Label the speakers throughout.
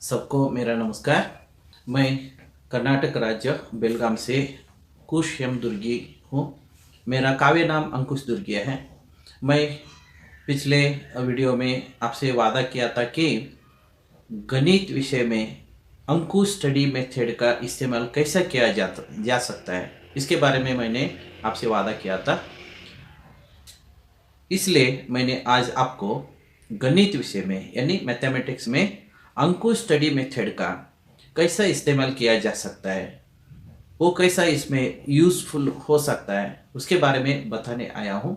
Speaker 1: सबको मेरा नमस्कार। मैं कर्नाटक राज्य बेलगाम से कुश एम दुर्गी हूँ। मेरा काव्य नाम अंकुश दुर्गिया है। मैं पिछले वीडियो में आपसे वादा किया था कि गणित विषय में अंकुश स्टडी मेथड का इस्तेमाल कैसा किया जा सकता है, इसके बारे में मैंने आपसे वादा किया था। इसलिए मैंने आज आपको गणित विषय में यानी मैथमेटिक्स में अंकुश स्टडी मेथड का कैसा इस्तेमाल किया जा सकता है, वो कैसा इसमें यूज़फुल हो सकता है, उसके बारे में बताने आया हूँ।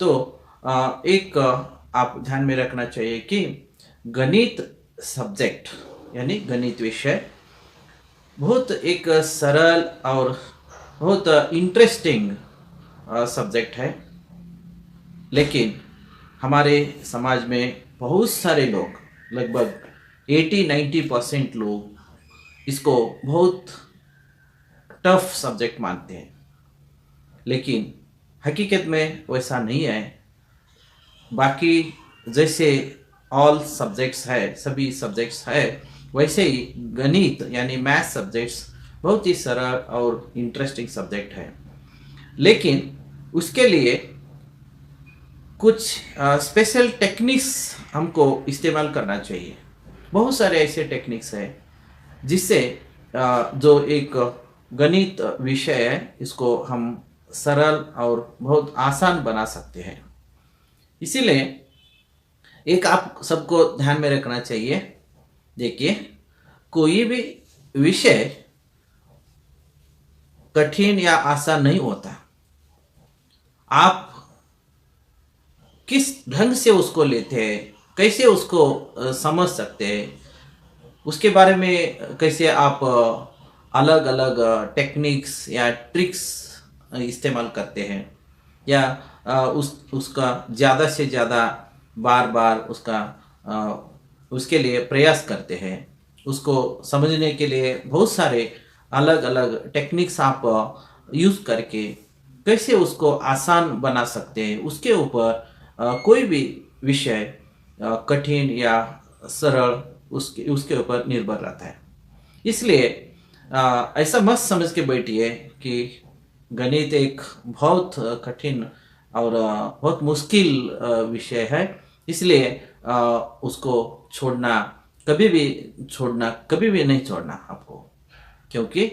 Speaker 1: तो एक आप ध्यान में रखना चाहिए कि गणित सब्जेक्ट यानी गणित विषय बहुत एक सरल और बहुत इंटरेस्टिंग सब्जेक्ट है। लेकिन हमारे समाज में बहुत सारे लोग, लगभग 80-90% लोग इसको बहुत टफ सब्जेक्ट मानते हैं। लेकिन हकीकत में वैसा नहीं है। बाकी जैसे ऑल सब्जेक्ट्स है, सभी सब्जेक्ट्स है, वैसे ही गणित यानी मैथ सब्जेक्ट्स बहुत ही सरल और इंटरेस्टिंग सब्जेक्ट है। लेकिन उसके लिए कुछ स्पेशल टेक्निक्स हमको इस्तेमाल करना चाहिए। बहुत सारे ऐसे टेक्निक्स हैं जिससे जो एक गणित विषय है इसको हम सरल और बहुत आसान बना सकते हैं। इसीलिए एक आप सबको ध्यान में रखना चाहिए। देखिए, कोई भी विषय कठिन या आसान नहीं होता। आप किस ढंग से उसको लेते हैं, कैसे उसको समझ सकते हैं, उसके बारे में कैसे आप अलग अलग टेक्निक्स या ट्रिक्स इस्तेमाल करते हैं, या उसका ज़्यादा से ज़्यादा बार बार उसके लिए प्रयास करते हैं। उसको समझने के लिए बहुत सारे अलग अलग टेक्निक्स आप यूज़ करके कैसे उसको आसान बना सकते हैं, उसके ऊपर कोई भी विषय कठिन या सरल उसके उसके ऊपर निर्भर रहता है। इसलिए ऐसा मत समझ के बैठिए कि गणित एक बहुत कठिन और बहुत मुश्किल विषय है, इसलिए उसको कभी भी नहीं छोड़ना आपको। क्योंकि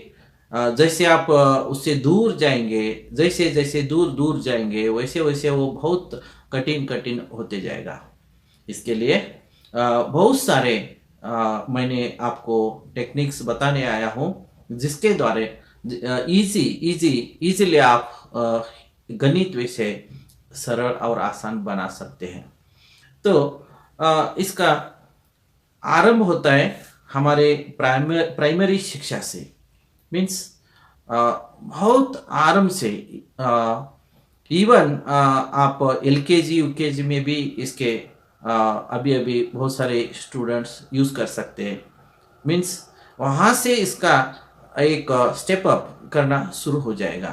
Speaker 1: जैसे आप उससे दूर जाएंगे, जैसे जैसे दूर दूर जाएंगे, वैसे वैसे वो बहुत कठिन होते जाएगा। इसके लिए बहुत सारे मैंने आपको टेक्निक्स बताने आया हूँ जिसके द्वारा इजीली आप गणित विषय सरल और आसान बना सकते हैं। तो इसका आरंभ होता है हमारे प्राइमरी शिक्षा से। मीन्स बहुत आराम से इवन आप एलकेजी यूकेजी में भी इसके अभी अभी बहुत सारे स्टूडेंट्स यूज़ कर सकते हैं। मीन्स वहाँ से इसका एक स्टेप अप करना शुरू हो जाएगा।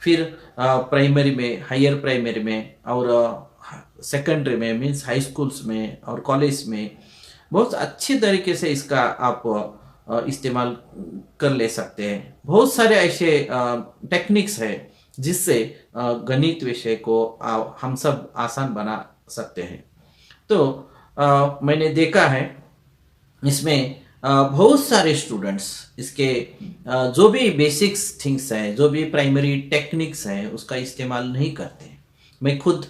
Speaker 1: फिर प्राइमरी में, हायर प्राइमरी में और सेकेंडरी में, मीन्स हाई स्कूल्स में और कॉलेज में बहुत अच्छी तरीके से इसका आप इस्तेमाल कर ले सकते हैं। बहुत सारे ऐसे टेक्निक्स है जिससे गणित विषय को हम सब आसान बना सकते हैं। तो मैंने देखा है इसमें बहुत सारे स्टूडेंट्स इसके जो भी बेसिक्स थिंग्स हैं, जो भी प्राइमरी टेक्निक्स हैं, उसका इस्तेमाल नहीं करते। मैं खुद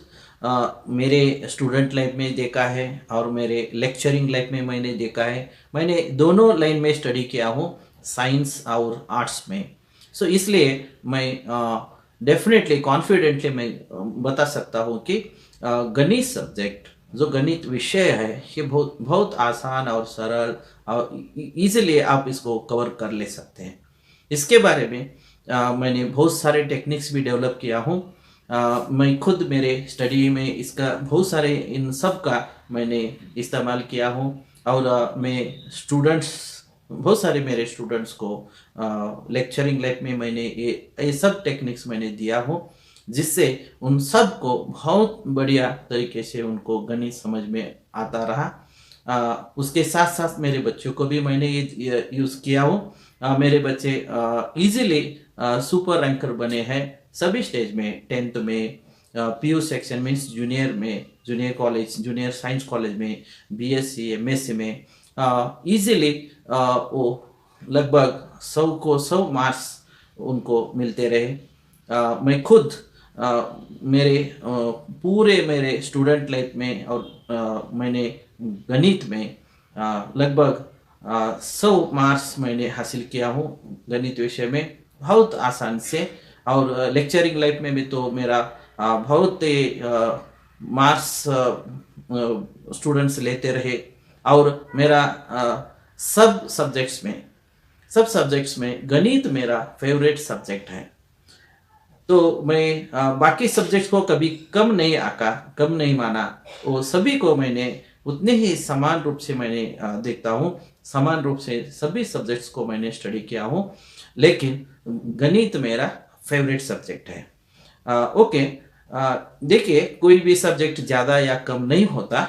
Speaker 1: मेरे स्टूडेंट लाइफ में देखा है और मेरे लेक्चरिंग लाइफ में मैंने देखा है। मैंने दोनों लाइन में स्टडी किया हूँ, साइंस और आर्ट्स में। सो इसलिए मैं डेफिनेटली कॉन्फिडेंटली मैं बता सकता हूँ कि गणित सब्जेक्ट, जो गणित विषय है, ये बहुत बहुत आसान और सरल और इजीली आप इसको कवर कर ले सकते हैं। इसके बारे में मैंने बहुत सारे टेक्निक्स भी डेवलप किया हूँ। मैं खुद मेरे स्टडी में इसका बहुत सारे इन सब का मैंने इस्तेमाल किया हूँ। और मैं बहुत सारे मेरे स्टूडेंट्स को लेक्चरिंग लाइफ में मैंने ये सब टेक्निक्स मैंने दिया हूँ, जिससे उन सब को बहुत बढ़िया तरीके से उनको गणित समझ में आता रहा। उसके साथ साथ मेरे बच्चों को भी मैंने ये यूज़ किया हूँ। मेरे बच्चे इजीली सुपर रैंकर बने हैं सभी स्टेज में, 10th में, पीयू सेक्शन मीन्स जूनियर में, junior college, junior science college में, बीएससी एमएससी में इजीली वो लगभग 100 उनको मिलते रहे। मैं खुद मेरे पूरे मेरे स्टूडेंट लाइफ में और मैंने गणित में लगभग 100 मैंने हासिल किया हूँ गणित विषय में बहुत आसान से। और लेक्चरिंग लाइफ में भी तो मेरा बहुत मार्क्स स्टूडेंट्स लेते रहे। और मेरा सब सब्जेक्ट्स में गणित मेरा फेवरेट सब्जेक्ट है। तो मैं बाकी सब्जेक्ट्स को कभी कम नहीं माना। वो सभी को मैंने उतने ही समान रूप से मैंने देखता हूँ, समान रूप से सभी सब्जेक्ट्स को मैंने स्टडी किया हूँ, लेकिन गणित मेरा फेवरेट सब्जेक्ट है। ओके, देखिए कोई भी सब्जेक्ट ज़्यादा या कम नहीं होता,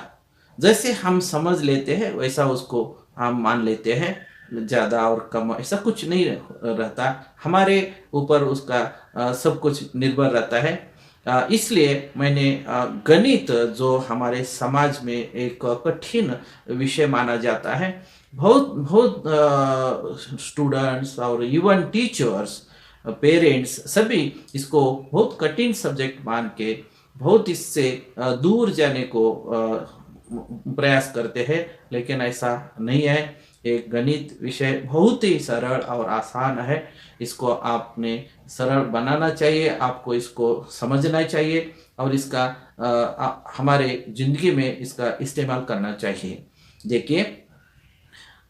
Speaker 1: जैसे हम समझ लेते हैं वैसा उसको हम मान लेते हैं। ज़्यादा और कम ऐसा कुछ नहीं रहता, हमारे ऊपर उसका सब कुछ निर्भर रहता है। इसलिए मैंने गणित जो हमारे समाज में एक कठिन विषय माना जाता है, बहुत बहुत स्टूडेंट्स और इवन टीचर्स, पेरेंट्स सभी इसको बहुत कठिन सब्जेक्ट मान के बहुत इससे दूर जाने को प्रयास करते हैं, लेकिन ऐसा नहीं है। एक गणित विषय बहुत ही सरल और आसान है। इसको आपने सरल बनाना चाहिए, आपको इसको समझना चाहिए और इसका हमारे ज़िंदगी में इसका इस्तेमाल करना चाहिए। देखिए,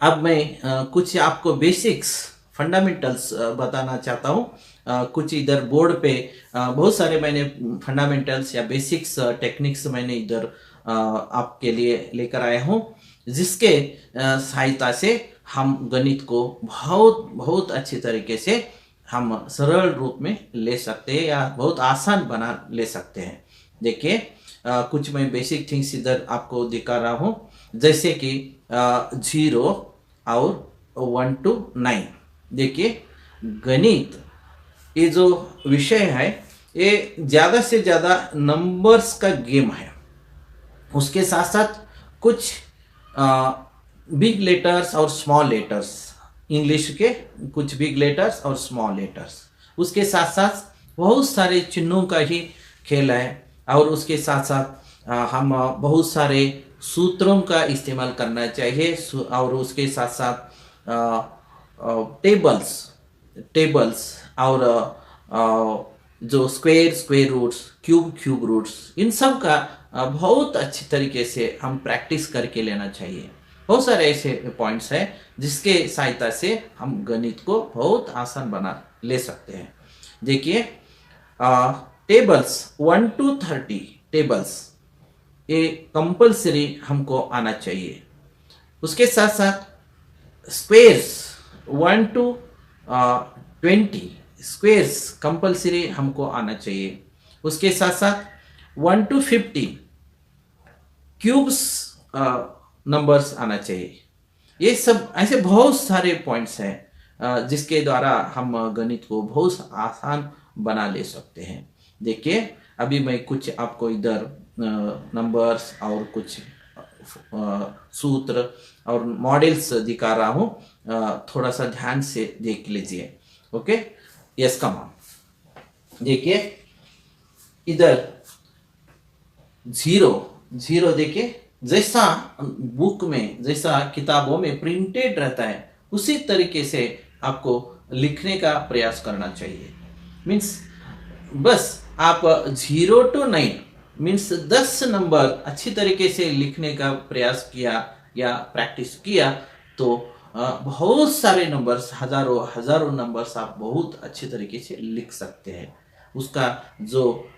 Speaker 1: अब मैं कुछ आपको बेसिक्स फंडामेंटल्स बताना चाहता हूँ। कुछ इधर बोर्ड पे बहुत सारे मैंने फंडामेंटल्स या बेसिक्स टेक्निक्स मैंने इधर आपके लिए लेकर आया हूँ, जिसके सहायता से हम गणित को बहुत बहुत अच्छी तरीके से हम सरल रूप में ले सकते हैं या बहुत आसान बना ले सकते हैं। देखिए, कुछ मैं बेसिक थिंग्स इधर आपको दिखा रहा हूँ, जैसे कि 0 और 1 to 9। देखिए, गणित ये जो विषय है ये ज़्यादा से ज़्यादा नंबर्स का गेम है। उसके साथ साथ कुछ बिग लेटर्स और स्मॉल लेटर्स, इंग्लिश के कुछ बिग लेटर्स और स्मॉल लेटर्स, उसके साथ साथ बहुत सारे चिन्हों का ही खेल है। और उसके साथ साथ हम बहुत सारे सूत्रों का इस्तेमाल करना चाहिए। और उसके साथ साथ टेबल्स और जो स्क्वेयर रूट्स, क्यूब रूट्स, इन सब का बहुत अच्छी तरीके से हम प्रैक्टिस करके लेना चाहिए। बहुत सारे ऐसे पॉइंट्स हैं जिसके सहायता से हम गणित को बहुत आसान बना ले सकते हैं। देखिए, टेबल्स 1 to 30 टेबल्स ये कंपलसरी हमको आना चाहिए। उसके साथ साथ स्क्वेयर्स 1 to 20 स्क्वेयर्स कंपलसरी हमको आना चाहिए। उसके साथ साथ 1 to 50 क्यूब्स नंबर्स आना चाहिए। ये सब ऐसे बहुत सारे पॉइंट्स हैं जिसके द्वारा हम गणित को बहुत आसान बना ले सकते हैं। देखिए, अभी मैं कुछ आपको इधर नंबर्स और कुछ सूत्र और मॉडल्स दिखा रहा हूँ, थोड़ा सा ध्यान से देख लीजिए। Okay, yes, come on. देखिए, इधर 0 देखिए, जैसा बुक में, जैसा किताबों में प्रिंटेड रहता है उसी तरीके से आपको लिखने का प्रयास करना चाहिए। मीन्स बस आप 0 to 9 मीन्स 10 नंबर अच्छी तरीके से लिखने का प्रयास किया या प्रैक्टिस किया तो बहुत सारे नंबर्स, हजारों नंबर्स आप बहुत अच्छे तरीके से लिख सकते हैं। उसका जो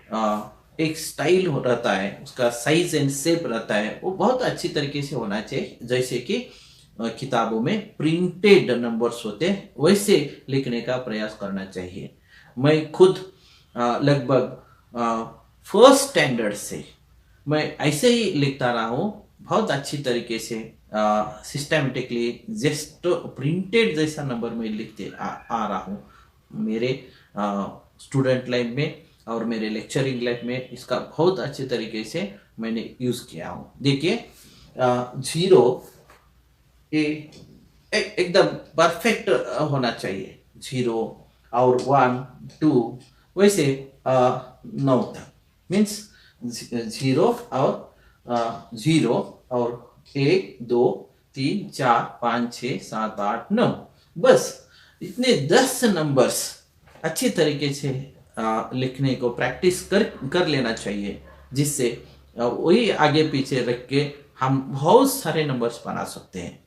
Speaker 1: एक स्टाइल रहता है, उसका साइज एंड शेप रहता है, वो बहुत अच्छी तरीके से होना चाहिए। जैसे कि किताबों में प्रिंटेड नंबर्स होते हैं वैसे लिखने का प्रयास करना चाहिए। मैं खुद लगभग फर्स्ट स्टैंडर्ड से मैं ऐसे ही लिखता रहा हूँ। बहुत अच्छी तरीके से सिस्टमेटिकली जस्ट प्रिंटेड जैसा नंबर में लिखते आ रहा हूँ मेरे स्टूडेंट लाइफ में और मेरे लेक्चरिंग लाइफ में। इसका बहुत अच्छे तरीके से मैंने यूज़ किया हूँ। देखिए 0 एकदम परफेक्ट होना चाहिए, 0 और 1 2 वैसे 9 तक, मीन्स 0 और 0 और 1 2 3 4 5 6 7 8 9, बस इतने 10 नंबर्स अच्छी तरीके से लिखने को प्रैक्टिस कर लेना चाहिए, जिससे वही आगे पीछे रख के हम बहुत सारे नंबर्स बना सकते हैं।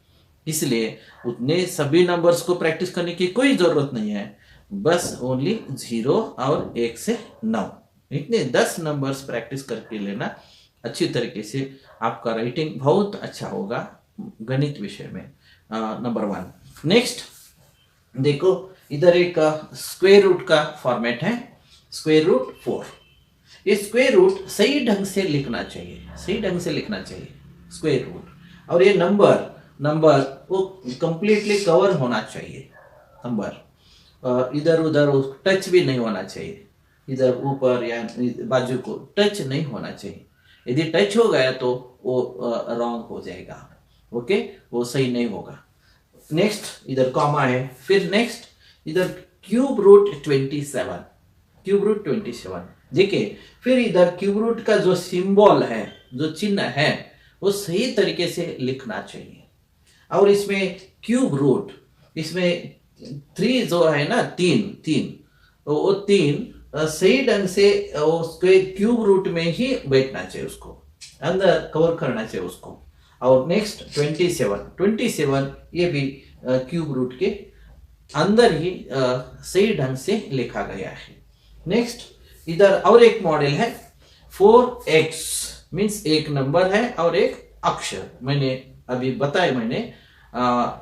Speaker 1: इसलिए उतने सभी नंबर्स को प्रैक्टिस करने की कोई ज़रूरत नहीं है, बस ओनली 0 और 1 से 9 इतने 10 नंबर्स प्रैक्टिस करके लेना। अच्छी तरीके से आपका राइटिंग बहुत अच्छा होगा गणित विषय में। नंबर 1। नेक्स्ट देखो, इधर एक स्क्वायर रूट का फॉर्मेट है, स्क्वायर रूट 4। ये स्क्वायर रूट सही ढंग से लिखना चाहिए, सही ढंग से लिखना चाहिए स्क्वायर रूट। और ये नंबर वो कंप्लीटली कवर होना चाहिए। नंबर इधर उधर टच भी नहीं होना चाहिए, इधर ऊपर या बाजू को टच नहीं होना चाहिए। यदि टच हो गया तो वो रॉन्ग हो जाएगा, ओके, वो सही नहीं होगा। नेक्स्ट इधर कॉमा है, फिर नेक्स्ट इधर क्यूब रूट 27, क्यूब रूट 27। देखिए फिर इधर क्यूब रूट का जो सिंबल है, जो चिन्ह है, वो सही तरीके से लिखना चाहिए। और इसमें क्यूब रूट, इसमें 3 जो है ना, 3 वो 3 सही ढंग से वो स्क्वायर क्यूब रूट में ही बैठना चाहिए, उसको अंदर कवर करना चाहिए उसको। और नेक्स्ट 27 ये भी क्यूब रूट के अंदर ही सही ढंग से लिखा गया है। नेक्स्ट इधर और एक मॉडल है 4x, मीन्स एक नंबर है और एक अक्षर। मैंने अभी बताया, मैंने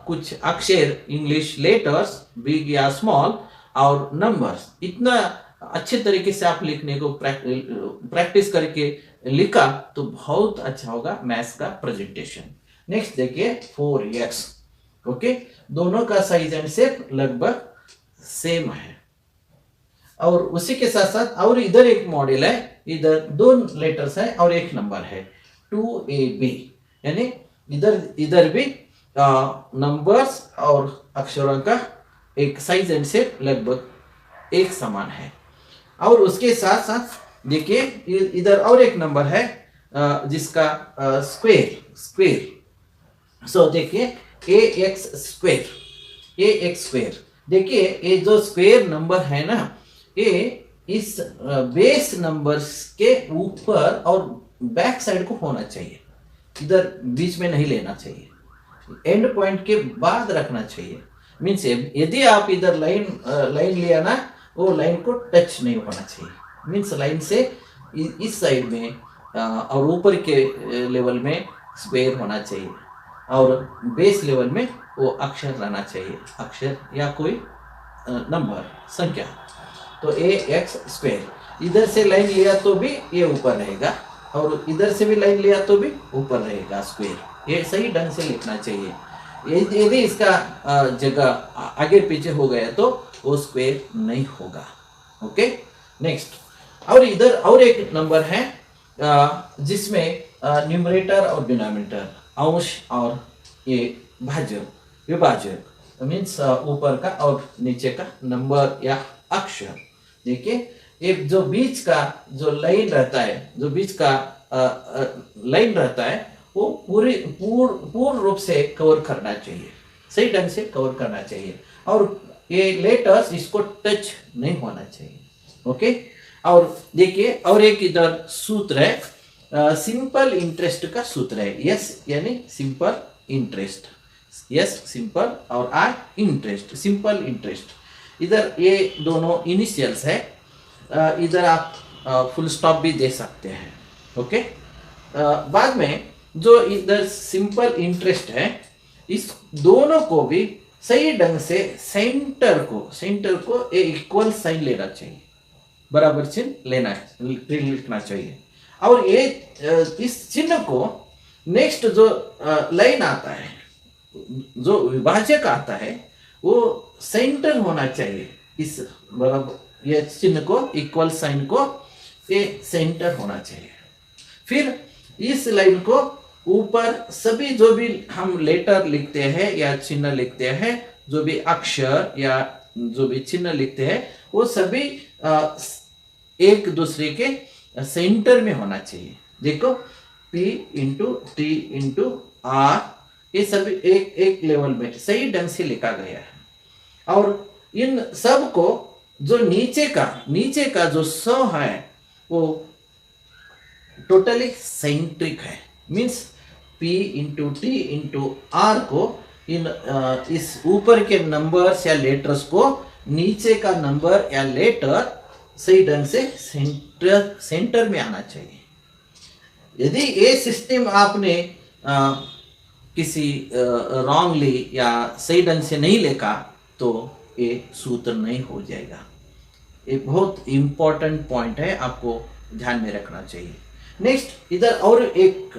Speaker 1: कुछ अक्षर इंग्लिश लेटर्स बिग या स्मॉल और नंबर्स, इतना अच्छे तरीके से आप लिखने को प्रैक्टिस करके लिखा तो बहुत अच्छा होगा मैथ्स का प्रेजेंटेशन। नेक्स्ट देखिए 4x, ओके, दोनों का साइज एंड शेप लगभग सेम है। और उसी के साथ साथ और इधर एक मॉडल है, इधर 2 लेटर्स है और एक नंबर है 2AB, यानी इधर भी नंबर्स और अक्षरों का एक साइज एंड शेप लगभग एक समान है। और उसके साथ साथ देखिए इधर और एक नंबर है जिसका स्क्वायर। सो देखिए ax स्क्वायर। देखिए ये जो स्क्वायर नंबर है ना, ये इस बेस नंबर्स के ऊपर और बैक साइड को होना चाहिए, इधर बीच में नहीं लेना चाहिए, एंड पॉइंट के बाद रखना चाहिए। मीन्स यदि आप इधर लाइन लिया ना, वो लाइन को टच नहीं होना चाहिए। मीन्स लाइन से इस साइड में और ऊपर के लेवल में स्क्वायर होना चाहिए और बेस लेवल में वो अक्षर रहना चाहिए, अक्षर या कोई नंबर संख्या। तो ax स्क्वायर, इधर से लाइन लिया तो भी ये ऊपर रहेगा और इधर से भी लाइन लिया तो भी ऊपर रहेगा स्क्वायर। ये सही ढंग से लिखना चाहिए। यदि इसका जगह आगे पीछे हो गया तो वो स्क्वायर नहीं होगा, ओके। नेक्स्ट और इधर और एक नंबर है जिसमें न्यूमरेटर और डिनोमिनेटर, अंश और ये भाजक विभाजक, मीन्स ऊपर का और नीचे का नंबर या अक्षर। देखिए ये जो बीच का जो लाइन रहता है, जो बीच का लाइन रहता है, वो पूर्ण रूप से कवर करना चाहिए, सही ढंग से कवर करना चाहिए। और ये लेटर्स इसको टच नहीं होना चाहिए, ओके। और देखिए और एक इधर सूत्र है, सिंपल इंटरेस्ट का सूत्र है, यस यानी सिंपल इंटरेस्ट, यस सिंपल और आर इंटरेस्ट, सिंपल इंटरेस्ट। इधर ये दोनों इनिशियल्स है, इधर आप फुल स्टॉप भी दे सकते हैं, ओके। बाद में जो इधर सिंपल इंटरेस्ट है, इस दोनों को भी सही ढंग से सेंटर को एक इक्वल साइन लेना चाहिए, बराबर चिन्ह लिखना चाहिए। और ये इस चिन्ह को नेक्स्ट जो लाइन आता है, जो विभाजक आता है, वो सेंटर होना चाहिए। इस बराबर ये चिन्ह को, इक्वल साइन को, ये सेंटर होना चाहिए। फिर इस लाइन को ऊपर सभी जो भी हम लेटर लिखते हैं या चिन्ह लिखते हैं, जो भी अक्षर या जो भी चिन्ह लिखते हैं, वो सभी एक दूसरे के सेंटर में होना चाहिए। देखो P into T into R, ये सभी एक एक लेवल में सही ढंग से लिखा गया है। और इन सब को जो नीचे का जो स है वो टोटली सेंट्रिक है। Means P into T into R को इस ऊपर के नंबर्स या लेटर्स को नीचे का नंबर या लेटर सही ढंग से सेंटर में आना चाहिए। यदि ये सिस्टम आपने किसी रॉन्गली या सही ढंग से नहीं लिखा तो ये सूत्र नहीं हो जाएगा। ये बहुत इंपॉर्टेंट पॉइंट है, आपको ध्यान में रखना चाहिए। नेक्स्ट इधर और एक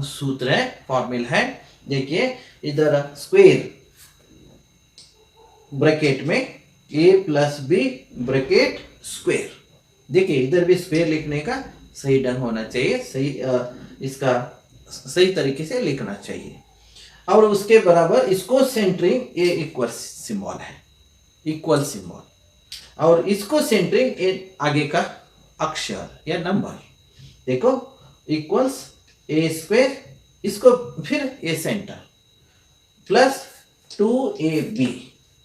Speaker 1: सूत्र है, फॉर्मूला है। देखिए इधर स्क्वायर ब्रैकेट में a plus B bracket square. देखिए इधर भी स्क्वायर लिखने का सही ढंग होना चाहिए, सही इसका सही तरीके से लिखना चाहिए। और उसके बराबर इसको सेंटरिंग ये इक्वल सिंबल है, इक्वल सिंबल, और इसको सेंटरिंग ये आगे का अक्षर या नंबर। देखो इक्वल्स ए स्क्वायर, इसको फिर ए सेंटर प्लस 2ab।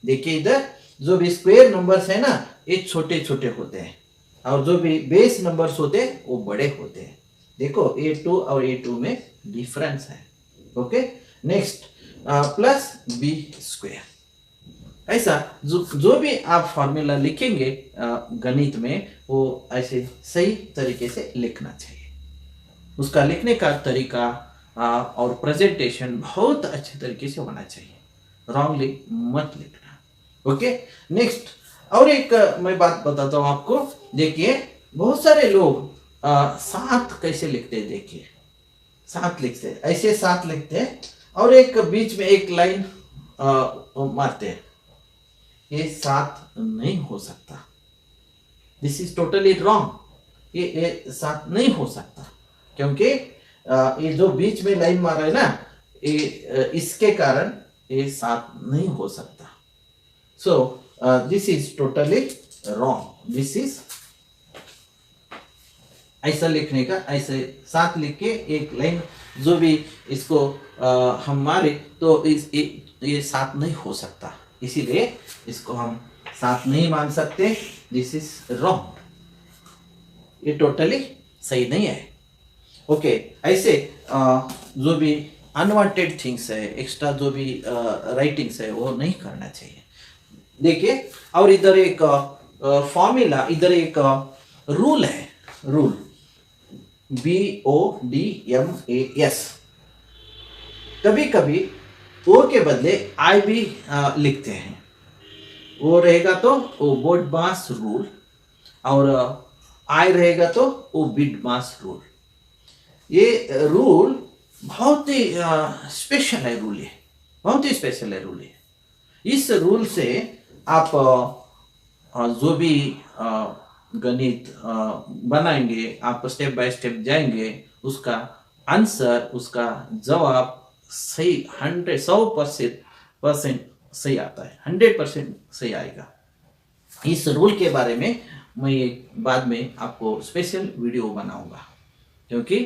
Speaker 1: देखिए इधर जो भी स्क्वायर नंबर्स है ना, ये छोटे छोटे होते हैं, और जो भी बेस नंबर्स होते हैं वो बड़े होते हैं। देखो a2 और a2 में डिफरेंस है। Okay, next plus B square. ऐसा जो भी आप फॉर्मूला लिखेंगे गणित में, वो ऐसे सही तरीके से लिखना चाहिए। उसका लिखने का तरीका और प्रेजेंटेशन बहुत अच्छे तरीके से होना चाहिए, रॉन्गली मत लिखना। ओके, नेक्स्ट और एक मैं बात बताता हूँ आपको। देखिए बहुत सारे लोग सात कैसे लिखते हैं। देखिए सात लिखते हैं, ऐसे सात लिखते हैं और एक बीच में एक लाइन मारते हैं। ये सात नहीं हो सकता, दिस इज टोटली रॉन्ग। ये सात नहीं हो सकता, क्योंकि ये जो बीच में लाइन मारा है ना, ये इसके कारण ये सात नहीं हो सकता। So this is totally wrong. This is ऐसा लिखने का, ऐसे सात लिख के एक लाइन जो भी इसको हम मारे तो ये सात नहीं हो सकता, इसीलिए इसको हम सात नहीं मान सकते। दिस इज रॉन्ग, ये टोटली सही नहीं है। ओके, ऐसे जो भी अनवांटेड थिंग्स है, एक्स्ट्रा जो भी राइटिंग्स है, वो नहीं करना चाहिए। देखिए और इधर एक फॉर्मूला, इधर एक रूल है, रूल BODMAS। कभी कभी ओ के बदले आई भी लिखते हैं। वो रहेगा तो वो बोडमास रूल, और आई रहेगा तो वो बिडमास रूल। ये रूल बहुत ही स्पेशल है रूल, है बहुत ही स्पेशल है रूल। है इस रूल से आप जो भी गणित बनाएंगे, आप स्टेप बाय स्टेप जाएंगे, उसका आंसर, उसका जवाब सही 100% सही आता है, 100% सही आएगा। इस रूल के बारे में मैं बाद में आपको स्पेशल वीडियो बनाऊंगा, क्योंकि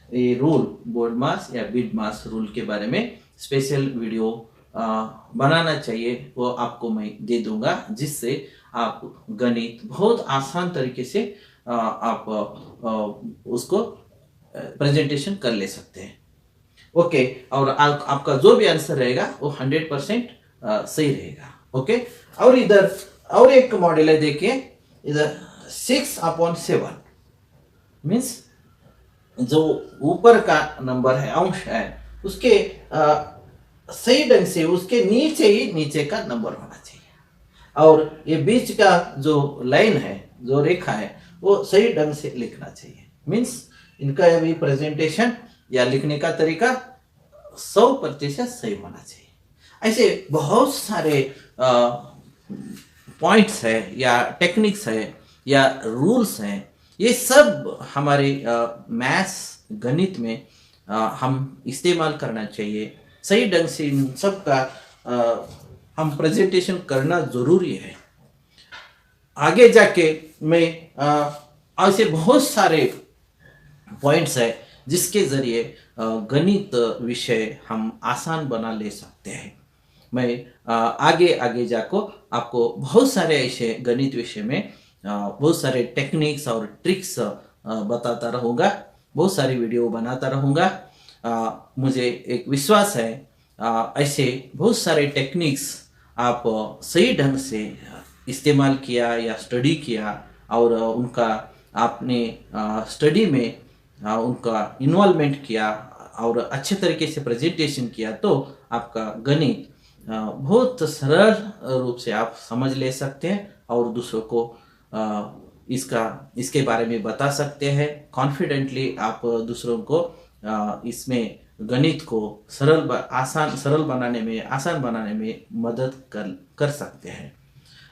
Speaker 1: ये रूल बोडमास या बिडमास रूल के बारे में स्पेशल वीडियो बनाना चाहिए, वो आपको मैं दे दूंगा, जिससे आप गणित बहुत आसान तरीके से आप उसको प्रेजेंटेशन कर ले सकते हैं। ओके, और आपका जो भी आंसर रहेगा वो 100% सही रहेगा। ओके, और इधर और एक मॉडल है। देखिए इधर 6/7 मीन्स जो ऊपर का नंबर है, अंश है, उसके सही ढंग से उसके नीचे ही नीचे का नंबर होना चाहिए, और ये बीच का जो लाइन है, जो रेखा है, वो सही ढंग से लिखना चाहिए। मीन्स इनका भी प्रेजेंटेशन या लिखने का तरीका 100% सही होना चाहिए। ऐसे बहुत सारे पॉइंट्स है या टेक्निक्स है या रूल्स हैं, ये सब हमारे मैथ्स गणित में हम इस्तेमाल करना चाहिए। सही ढंग से इन सब का हम प्रेजेंटेशन करना ज़रूरी है। आगे जाके मैं ऐसे बहुत सारे पॉइंट्स है जिसके ज़रिए गणित विषय हम आसान बना ले सकते हैं। मैं आगे आगे जाको आपको बहुत सारे ऐसे गणित विषय में बहुत सारे टेक्निक्स और ट्रिक्स बताता रहूँगा, बहुत सारी वीडियो बनाता रहूँगा। मुझे एक विश्वास है ऐसे बहुत सारे टेक्निक्स आप सही ढंग से इस्तेमाल किया या स्टडी किया और उनका आपने स्टडी में उनका इन्वॉल्वमेंट किया और अच्छे तरीके से प्रेजेंटेशन किया तो आपका गणित बहुत सरल रूप से आप समझ ले सकते हैं और दूसरों को इसके बारे में बता सकते हैं। कॉन्फिडेंटली आप दूसरों को इसमें गणित को सरल बनाने में, आसान बनाने में मदद कर सकते हैं।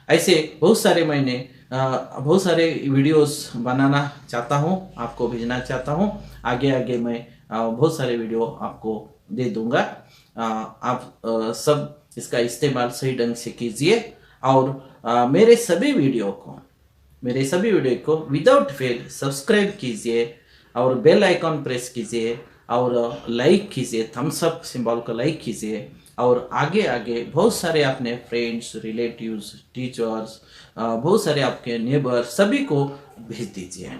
Speaker 1: ऐसे बहुत सारे मैंने बहुत सारे वीडियोस बनाना चाहता हूँ, आपको भेजना चाहता हूँ। आगे आगे मैं बहुत सारे वीडियो आपको दे दूंगा। आप सब इसका इस्तेमाल सही ढंग से कीजिए और मेरे सभी वीडियो को विदाउट फेल सब्सक्राइब कीजिए और बेल आइकॉन प्रेस कीजिए और लाइक कीजिए, थम्स अप सिंबल को लाइक कीजिए और आगे आगे बहुत सारे अपने फ्रेंड्स, रिलेटिव्स, टीचर्स, बहुत सारे आपके नेबर सभी को भेज दीजिए।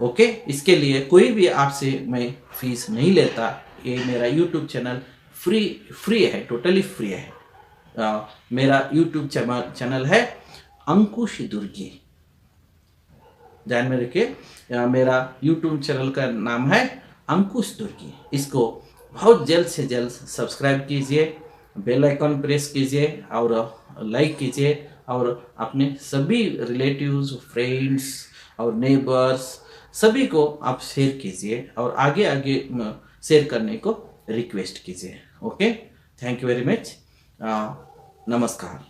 Speaker 1: ओके, इसके लिए कोई भी आपसे मैं फीस नहीं लेता। ये मेरा यूट्यूब चैनल फ्री है, टोटली फ्री है। मेरा यूट्यूब चैनल है अंकुश दुर्गी, ध्यान में रखिए। मेरा यूट्यूब चैनल का नाम है अंकुश दुर्गी। इसको बहुत जल्द से जल्द सब्सक्राइब कीजिए, बेल आइकॉन प्रेस कीजिए और लाइक कीजिए और अपने सभी रिलेटिव्स, फ्रेंड्स और नेबर्स सभी को आप शेयर कीजिए और आगे आगे शेयर करने को रिक्वेस्ट कीजिए। Okay, thank you very much. नमस्कार,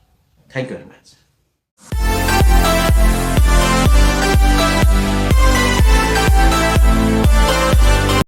Speaker 1: थैंक यू वेरी मच।